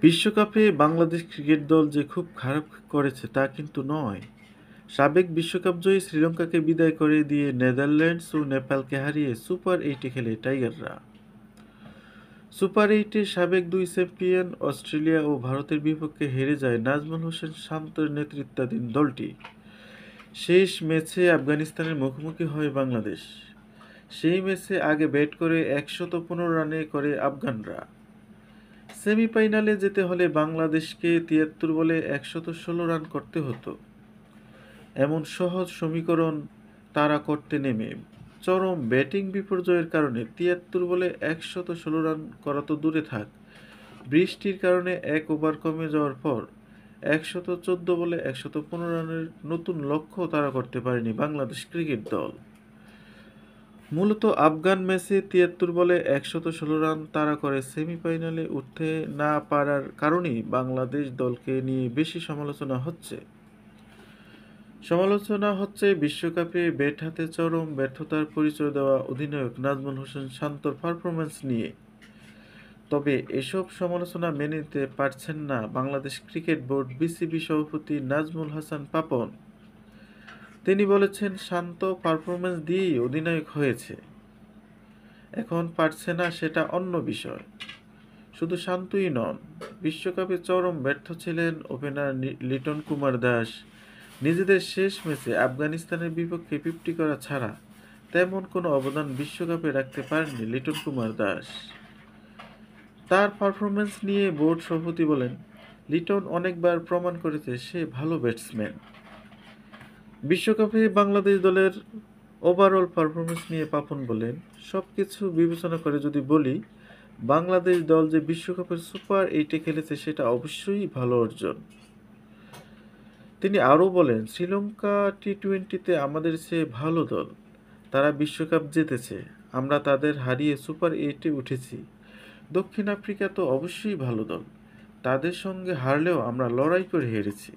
বিশ্বকাপে বাংলাদেশ ক্রিকেট দল যে খুব খারাপ করেছে তা কিন্তু নয়। সাবেক বিশ্বকাপজয়ী শ্রীলঙ্কাকে বিদায় করে দিয়ে নেদারল্যান্ডস ও নেপালকে হারিয়ে সুপার এইটে খেলে টাইগাররা। সুপার এইটে সাবেক দুই চ্যাম্পিয়ন অস্ট্রেলিয়া ও ভারতের বিপক্ষে হেরে যায় নাজমুল হোসেন শান্তর নেতৃত্বাধীন দলটি। শেষ ম্যাচে আফগানিস্তানের মুখোমুখি হয় বাংলাদেশ। সেই ম্যাচে আগে ব্যাট করে ১১৫ রানে করে আফগানরা। সেমিফাইনালে যেতে হলে বাংলাদেশকে ৭৩ বলে ১১৬ রান করতে হতো। এমন সহজ সমীকরণ তারা করতে নেমে চরম ব্যাটিং বিপর্যয়ের কারণে ৭৩ বলে ১১৬ রান করা তো দূরে থাক, বৃষ্টির কারণে ১ ওভার কমে যাওয়ার পর ১১৪ বলে ১১৫ রানের নতুন লক্ষ্য তারা করতে পারেনি বাংলাদেশ ক্রিকেট দল। মূলত আফগান ম্যাচে ৭৩ বলে ১১৬ রান তাড়া করে সেমিফাইনালে উঠতে না পারার কারণেই বাংলাদেশ দলকে নিয়ে বেশি সমালোচনা হচ্ছে বিশ্বকাপে ব্যাট হাতে চরম ব্যর্থতার পরিচয় দেওয়া অধিনায়ক নাজমুল হোসেন শান্তর পারফরম্যান্স নিয়ে। তবে এসব সমালোচনা মেনে নিতে পারছেন না বাংলাদেশ ক্রিকেট বোর্ড বিসিবি সভাপতি নাজমুল হাসান পাপন। তিনি বলেছেন, শান্ত পারফরম্যান্স দিয়েই অধিনায়ক হয়েছে, এখন পারছে না সেটা অন্য বিষয়। শুধু শান্তই নন, বিশ্বকাপে চরম ব্যর্থ ছিলেন ওপেনার লিটন কুমার দাস। নিজেদের শেষ ম্যাচে আফগানিস্তানের বিপক্ষে 50 করা ছাড়া তেমন কোনো অবদান বিশ্বকাপে রাখতে পারেননি লিটন কুমার দাস। তার পারফরম্যান্স নিয়ে বোর্ড সভাপতি বলেন, লিটন অনেকবার প্রমাণ করেছে সে ভালো ব্যাটসম্যান। বিশ্বকাপে বাংলাদেশ দলের ওভারঅল পারফরমেন্স নিয়ে পাপন বলেন, সব কিছু বিবেচনা করে যদি বলি, বাংলাদেশ দল যে বিশ্বকাপের সুপার এইটে খেলেছে সেটা অবশ্যই ভালো অর্জন। তিনি আরও বলেন, শ্রীলঙ্কা টি-20তে আমাদের চেয়ে ভালো দল, তারা বিশ্বকাপ জিতেছে, আমরা তাদের হারিয়ে সুপার এইটে উঠেছি। দক্ষিণ আফ্রিকা তো অবশ্যই ভালো দল, তাদের সঙ্গে হারলেও আমরা লড়াই করে হেরেছি।